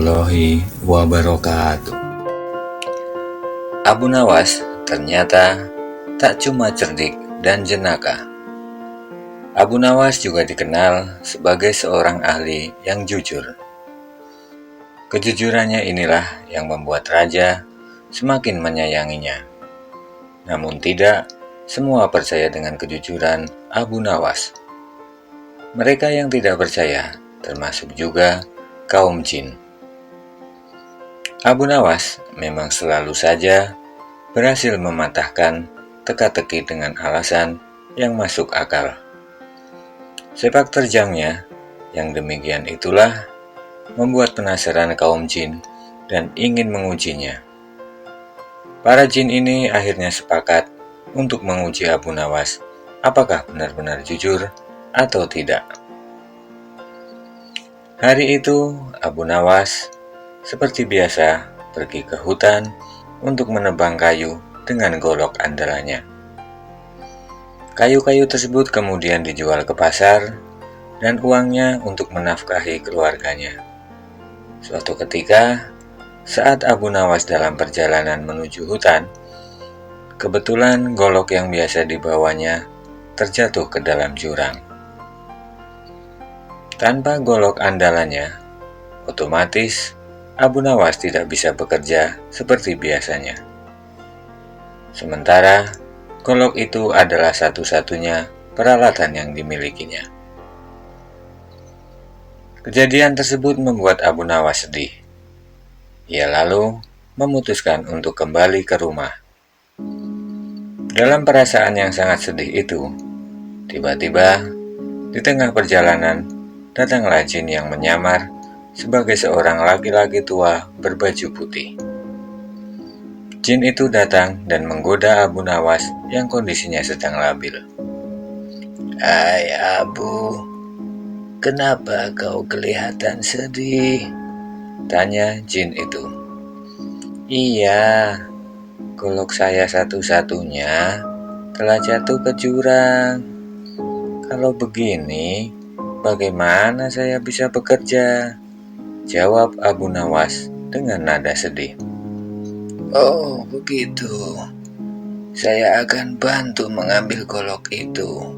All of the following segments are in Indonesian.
warahmatullahi wabarakatuh. Abu Nawas ternyata tak cuma cerdik dan jenaka. Abu Nawas juga dikenal sebagai seorang ahli yang jujur. Kejujurannya inilah yang membuat raja semakin menyayanginya. Namun tidak semua percaya dengan kejujuran Abu Nawas. Mereka yang tidak percaya termasuk juga kaum jin. Abu Nawas memang selalu saja berhasil mematahkan teka-teki dengan alasan yang masuk akal. Sepak terjangnya yang demikian itulah membuat penasaran kaum jin dan ingin mengujinya. Para jin ini akhirnya sepakat untuk menguji Abu Nawas apakah benar-benar jujur atau tidak. Hari itu Abu Nawas seperti biasa pergi ke hutan untuk menebang kayu dengan golok andalannya. Kayu-kayu tersebut kemudian dijual ke pasar dan uangnya untuk menafkahi keluarganya. Suatu ketika, saat Abu Nawas dalam perjalanan menuju hutan, kebetulan golok yang biasa dibawanya terjatuh ke dalam jurang. Tanpa golok andalannya, otomatis Abu Nawas tidak bisa bekerja seperti biasanya. Sementara, golok itu adalah satu-satunya peralatan yang dimilikinya. Kejadian tersebut membuat Abu Nawas sedih. Ia lalu memutuskan untuk kembali ke rumah. Dalam perasaan yang sangat sedih itu, tiba-tiba di tengah perjalanan datanglah jin yang menyamar sebagai seorang laki-laki tua berbaju putih. Jin itu datang dan menggoda Abu Nawas yang kondisinya sedang labil. "Hai Abu, kenapa kau kelihatan sedih?" tanya jin itu. "Iya, golok saya satu-satunya telah jatuh ke jurang. Kalau begini, bagaimana saya bisa bekerja?" jawab Abu Nawas dengan nada sedih. "Oh, begitu. Saya akan bantu mengambil golok itu,"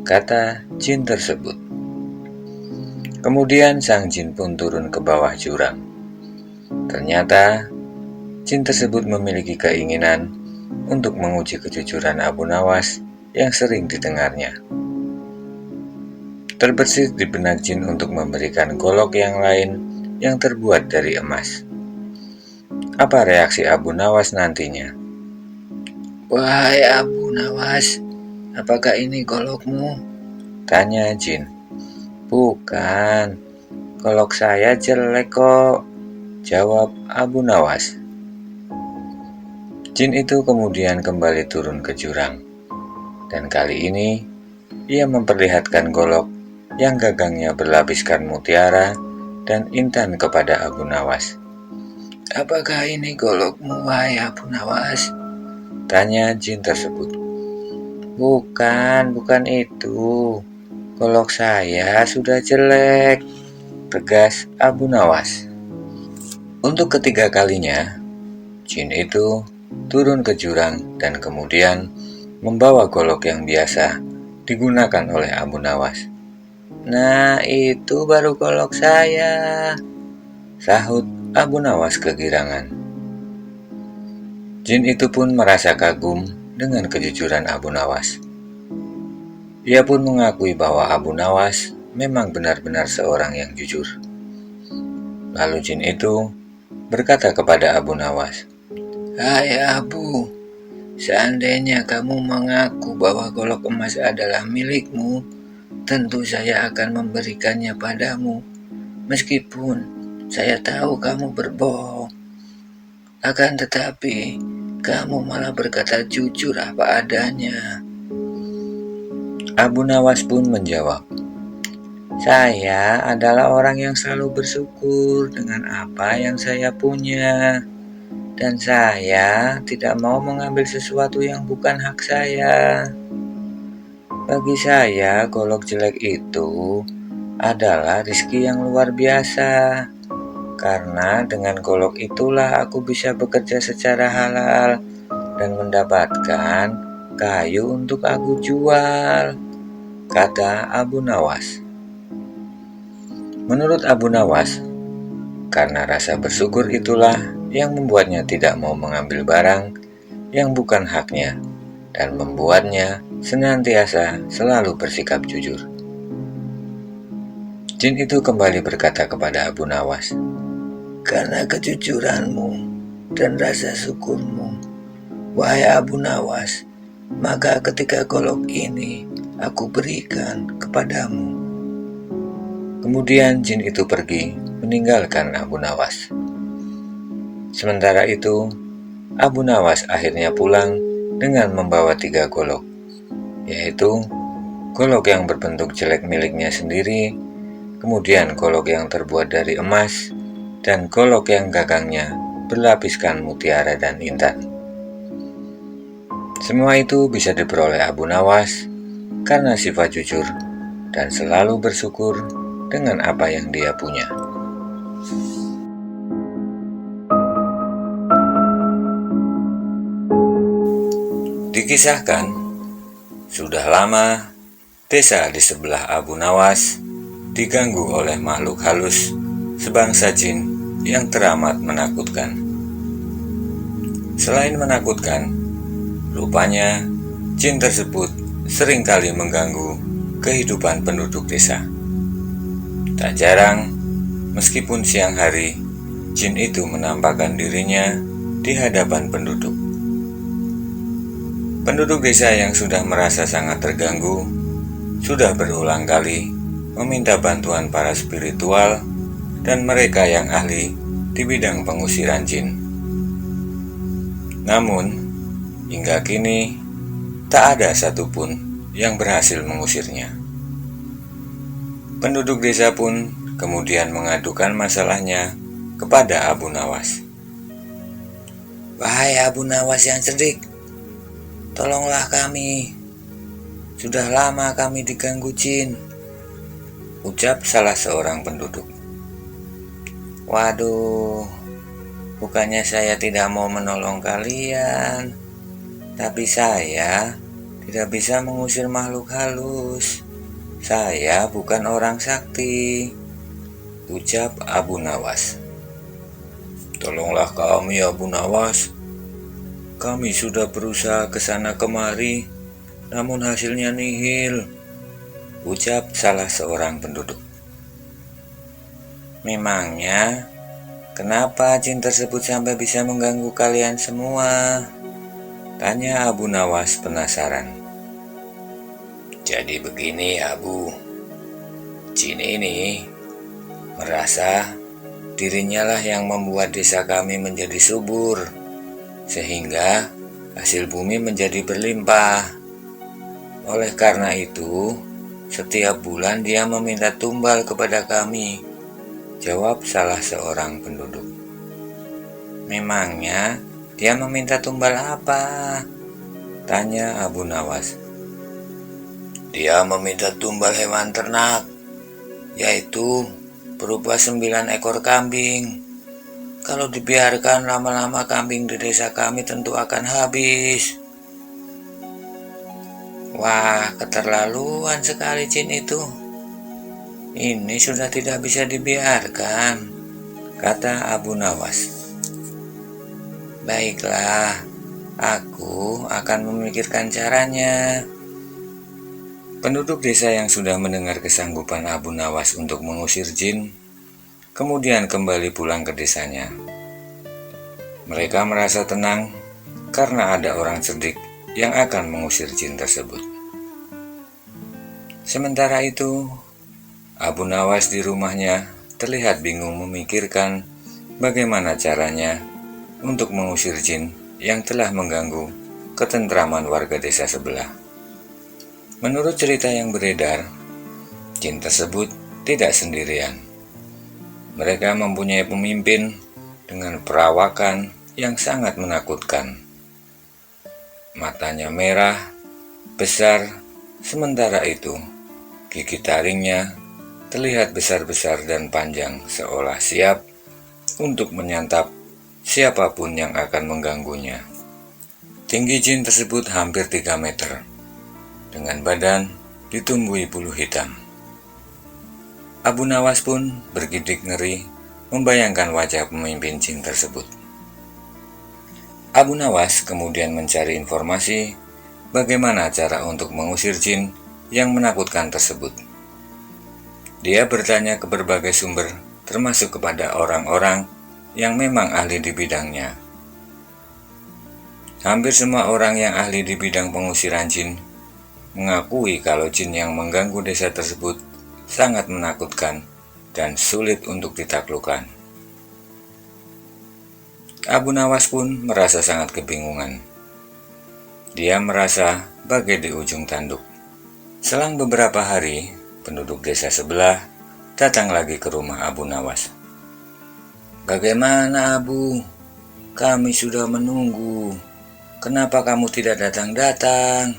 kata jin tersebut. Kemudian sang jin pun turun ke bawah jurang. Ternyata jin tersebut memiliki keinginan untuk menguji kejujuran Abu Nawas yang sering didengarnya. Terbersit di benak jin untuk memberikan golok yang lain yang terbuat dari emas. Apa reaksi Abu Nawas nantinya? "Wahai Abu Nawas, apakah ini golokmu?" tanya jin. "Bukan, golok saya jelek kok," jawab Abu Nawas. Jin itu kemudian kembali turun ke jurang. Dan kali ini, ia memperlihatkan golok yang gagangnya berlapiskan mutiara dan intan kepada Abu Nawas. "Apakah ini golokmu, wahai Abu Nawas?" tanya jin tersebut. Bukan itu. Golok saya sudah jelek," tegas Abu Nawas. Untuk ketiga kalinya, jin itu turun ke jurang dan kemudian membawa golok yang biasa digunakan oleh Abu Nawas. "Nah, itu baru golok saya," sahut Abu Nawas kegirangan. Jin itu pun merasa kagum dengan kejujuran Abu Nawas. Ia pun mengakui bahwa Abu Nawas memang benar-benar seorang yang jujur. Lalu jin itu berkata kepada Abu Nawas, "Hai Abu, seandainya kamu mengaku bahwa golok emas adalah milikmu, tentu saya akan memberikannya padamu, meskipun saya tahu kamu berbohong. Akan tetapi, kamu malah berkata jujur apa adanya." Abu Nawas pun menjawab, "Saya adalah orang yang selalu bersyukur dengan apa yang saya punya, dan saya tidak mau mengambil sesuatu yang bukan hak saya. Bagi saya, golok jelek itu adalah rezeki yang luar biasa. karena dengan golok itulah aku bisa bekerja secara halal dan mendapatkan kayu untuk aku jual, kata Abu Nawas. Menurut Abu Nawas, karena rasa bersyukur itulah yang membuatnya tidak mau mengambil barang yang bukan haknya dan membuatnya senantiasa selalu bersikap jujur. Jin itu kembali berkata kepada Abu Nawas, "Karena kejujuranmu dan rasa syukurmu, wahai Abu Nawas, maka ketika golok ini aku berikan kepadamu." Kemudian jin itu pergi meninggalkan Abu Nawas. Sementara itu, Abu Nawas akhirnya pulang dengan membawa 3 golok, yaitu golok yang berbentuk jelek miliknya sendiri, kemudian golok yang terbuat dari emas, dan golok yang gagangnya berlapiskan mutiara dan intan. Semua itu bisa diperoleh Abu Nawas karena sifat jujur dan selalu bersyukur dengan apa yang dia punya. Dikisahkan, sudah lama desa di sebelah Abu Nawas diganggu oleh makhluk halus sebangsa jin yang teramat menakutkan. Selain menakutkan, rupanya jin tersebut seringkali mengganggu kehidupan penduduk desa. Tak jarang, meskipun siang hari, jin itu menampakkan dirinya di hadapan penduduk. Penduduk desa yang sudah merasa sangat terganggu sudah berulang kali meminta bantuan para spiritual dan mereka yang ahli di bidang pengusiran jin. Namun, hingga kini tak ada satupun yang berhasil mengusirnya. Penduduk desa pun kemudian mengadukan masalahnya kepada Abu Nawas. "Wahai Abu Nawas yang cerdik, tolonglah kami. Sudah lama kami diganggu jin," ucap salah seorang penduduk. "Waduh, bukannya saya tidak mau menolong kalian, tapi saya tidak bisa mengusir makhluk halus. Saya bukan orang sakti," ucap Abu Nawas. "Tolonglah kami, Abu Nawas. Kami sudah berusaha ke sana kemari, namun hasilnya nihil," ucap salah seorang penduduk. "Memangnya kenapa jin tersebut sampai bisa mengganggu kalian semua?" tanya Abu Nawas penasaran. "Jadi begini, Abu. Jin ini merasa dirinya lah yang membuat desa kami menjadi subur, sehingga hasil bumi menjadi berlimpah. Oleh karena itu, setiap bulan dia meminta tumbal kepada kami," jawab salah seorang penduduk. "Memangnya dia meminta tumbal apa?" tanya Abu Nawas. "Dia meminta tumbal hewan ternak, yaitu berupa 9 ekor kambing. Kalau dibiarkan lama-lama kambing di desa kami tentu akan habis." "Wah, keterlaluan sekali jin itu. Ini sudah tidak bisa dibiarkan," kata Abu Nawas. "Baiklah, aku akan memikirkan caranya." Penduduk desa yang sudah mendengar kesanggupan Abu Nawas untuk mengusir jin, kemudian kembali pulang ke desanya. Mereka merasa tenang karena ada orang cerdik yang akan mengusir jin tersebut. Sementara itu, Abu Nawas di rumahnya terlihat bingung memikirkan bagaimana caranya untuk mengusir jin yang telah mengganggu ketentraman warga desa sebelah. Menurut cerita yang beredar, jin tersebut tidak sendirian. Mereka mempunyai pemimpin dengan perawakan yang sangat menakutkan. Matanya merah, besar, sementara itu gigi taringnya terlihat besar-besar dan panjang seolah siap untuk menyantap siapapun yang akan mengganggunya. Tinggi jin tersebut hampir 3 meter, dengan badan ditumbuhi bulu hitam. Abu Nawas pun bergidik ngeri membayangkan wajah pemimpin jin tersebut. Abu Nawas kemudian mencari informasi bagaimana cara untuk mengusir jin yang menakutkan tersebut. Dia bertanya ke berbagai sumber, termasuk kepada orang-orang yang memang ahli di bidangnya. Hampir semua orang yang ahli di bidang pengusiran jin mengakui kalau jin yang mengganggu desa tersebut sangat menakutkan dan sulit untuk ditaklukkan. Abu Nawas pun merasa sangat kebingungan. Dia merasa bagai di ujung tanduk. Selang beberapa hari, penduduk desa sebelah datang lagi ke rumah Abu Nawas. "Bagaimana, Abu? Kami sudah menunggu. Kenapa kamu tidak datang-datang?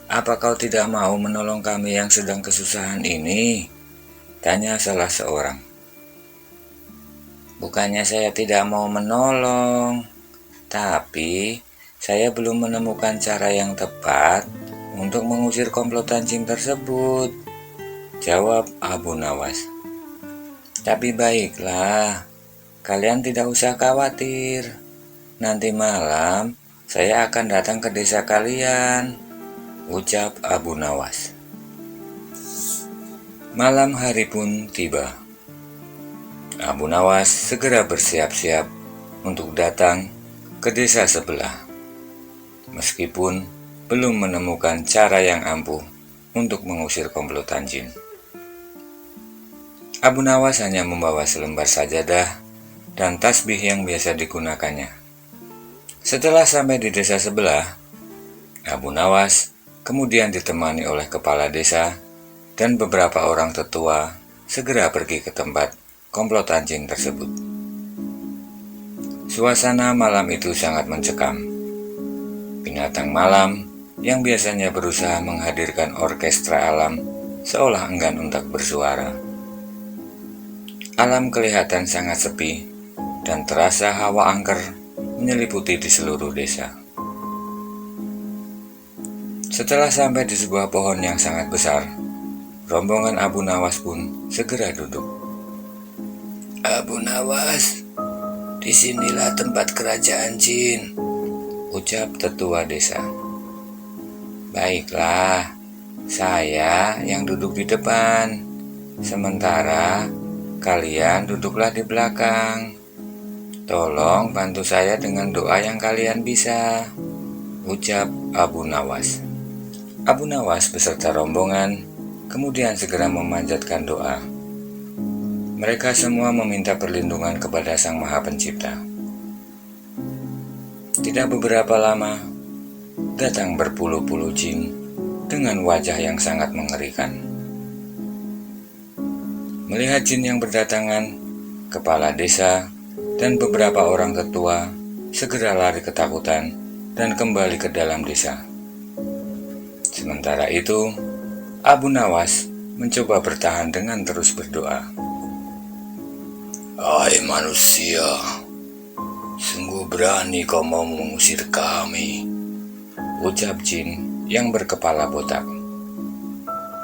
Apa kau tidak mau menolong kami yang sedang kesusahan ini?" tanya salah seorang. "Bukannya saya tidak mau menolong, tapi saya belum menemukan cara yang tepat untuk mengusir komplotan jin tersebut," jawab Abu Nawas. "Tapi baiklah, kalian tidak usah khawatir. Nanti malam saya akan datang ke desa kalian," ucap Abu Nawas. Malam hari pun tiba. Abu Nawas segera bersiap-siap untuk datang ke desa sebelah, meskipun belum menemukan cara yang ampuh untuk mengusir komplotan jin. Abu Nawas hanya membawa selembar sajadah dan tasbih yang biasa digunakannya. Setelah sampai di desa sebelah, Abu Nawas kemudian ditemani oleh kepala desa dan beberapa orang tetua segera pergi ke tempat komplotan jin tersebut. Suasana malam itu sangat mencekam. Binatang malam yang biasanya berusaha menghadirkan orkestra alam seolah enggan untuk bersuara. Alam kelihatan sangat sepi dan terasa hawa angker menyeliputi di seluruh desa. Setelah sampai di sebuah pohon yang sangat besar, rombongan Abu Nawas pun segera duduk. "Abu Nawas, disinilah tempat kerajaan jin," ucap tetua desa. "Baiklah, saya yang duduk di depan, sementara kalian duduklah di belakang. Tolong bantu saya dengan doa yang kalian bisa," ucap Abu Nawas. Abu Nawas beserta rombongan kemudian segera memanjatkan doa. Mereka semua meminta perlindungan kepada Sang Maha Pencipta. Tidak beberapa lama, datang berpuluh-puluh jin dengan wajah yang sangat mengerikan. Melihat jin yang berdatangan, kepala desa dan beberapa orang tetua segera lari ketakutan dan kembali ke dalam desa. Sementara itu, Abu Nawas mencoba bertahan dengan terus berdoa. "Hai manusia, sungguh berani kau mau mengusir kami," ucap jin yang berkepala botak.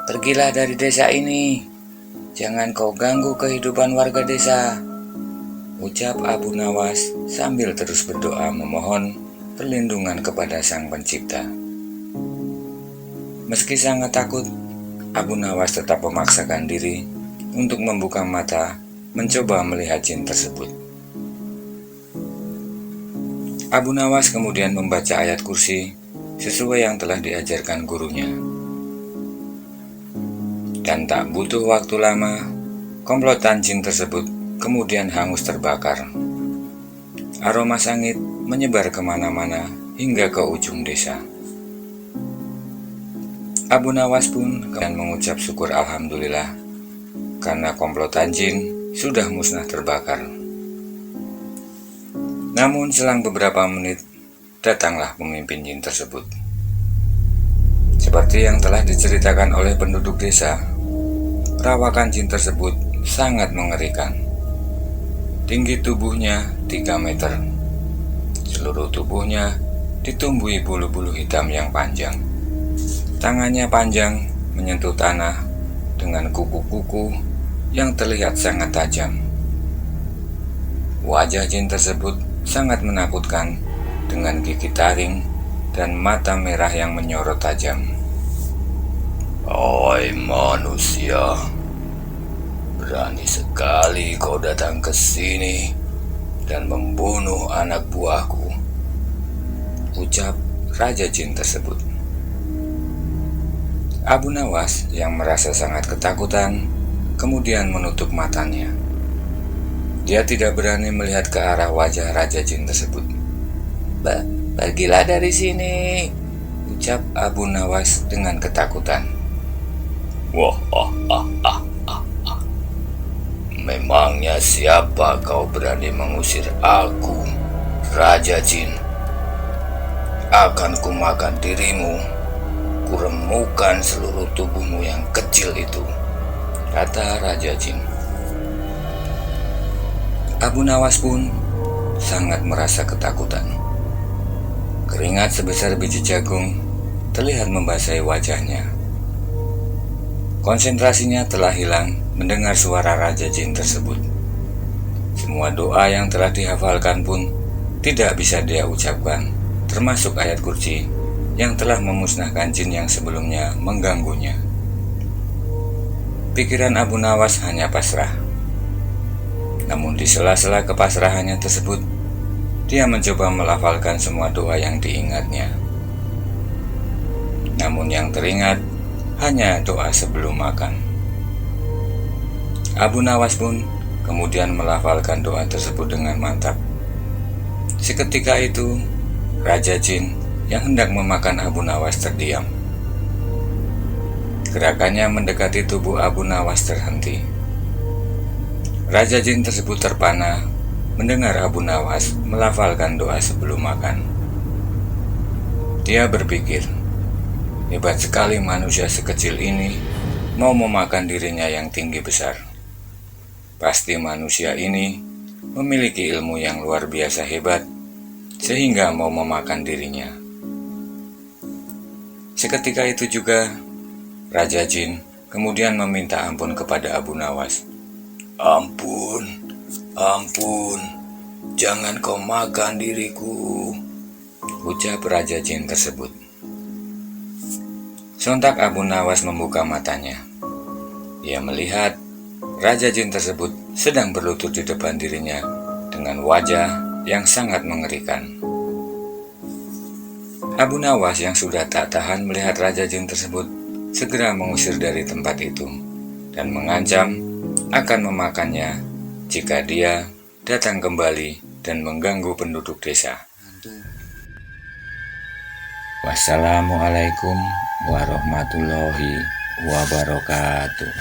"Pergilah dari desa ini, jangan kau ganggu kehidupan warga desa," ucap Abu Nawas sambil terus berdoa memohon perlindungan kepada Sang Pencipta. Meski sangat takut, Abu Nawas tetap memaksakan diri untuk membuka mata mencoba melihat jin tersebut. Abu Nawas kemudian membaca ayat kursi sesuai yang telah diajarkan gurunya. Dan tak butuh waktu lama, komplotan jin tersebut kemudian hangus terbakar. Aroma sangit menyebar kemana-mana hingga ke ujung desa. Abu Nawas pun kemudian mengucap syukur alhamdulillah karena komplotan jin sudah musnah terbakar. Namun selang beberapa menit, datanglah pemimpin jin tersebut. Seperti yang telah diceritakan oleh penduduk desa, perawakan jin tersebut sangat mengerikan. Tinggi tubuhnya 3 meter. Seluruh tubuhnya ditumbuhi bulu-bulu hitam yang panjang. Tangannya panjang menyentuh tanah dengan kuku-kuku yang terlihat sangat tajam. Wajah jin tersebut sangat menakutkan dengan gigi taring dan mata merah yang menyorot tajam. "Hai manusia, berani sekali kau datang ke sini dan membunuh anak buahku," ucap Raja Jin tersebut. Abu Nawas yang merasa sangat ketakutan kemudian menutup matanya. Dia tidak berani melihat ke arah wajah Raja Jin tersebut. Pergilah dari sini," ucap Abu Nawas dengan ketakutan. "Wah, memangnya siapa kau berani mengusir aku, Raja Jin? Akan kumakan dirimu, kuremukkan seluruh tubuhmu yang kecil itu," kata Raja Jin. Abu Nawas pun sangat merasa ketakutan. Keringat sebesar biji jagung terlihat membasahi wajahnya. Konsentrasinya telah hilang mendengar suara Raja Jin tersebut. Semua doa yang telah dihafalkan pun tidak bisa dia ucapkan, termasuk ayat kursi yang telah memusnahkan jin yang sebelumnya mengganggunya. Pikiran Abu Nawas hanya pasrah. Namun di sela-sela kepasrahannya tersebut, dia mencoba melafalkan semua doa yang diingatnya. Namun yang teringat hanya doa sebelum makan. Abu Nawas pun kemudian melafalkan doa tersebut dengan mantap. Seketika itu, Raja Jin yang hendak memakan Abu Nawas terdiam. Gerakannya mendekati tubuh Abu Nawas terhenti. Raja Jin tersebut terpana mendengar Abu Nawas melafalkan doa sebelum makan. Dia berpikir, hebat sekali manusia sekecil ini mau memakan dirinya yang tinggi besar. Pasti manusia ini memiliki ilmu yang luar biasa hebat sehingga mau memakan dirinya. Seketika itu juga Raja Jin kemudian meminta ampun kepada Abu Nawas. Ampun, jangan kau makan diriku," ucap Raja Jin tersebut. Sontak Abu Nawas membuka matanya. Dia melihat Raja Jin tersebut sedang berlutut di depan dirinya dengan wajah yang sangat mengerikan. Abu Nawas yang sudah tak tahan melihat Raja Jin tersebut segera mengusir dari tempat itu dan mengancam akan memakannya jika dia datang kembali dan mengganggu penduduk desa. Wassalamualaikum warahmatullahi wabarakatuh.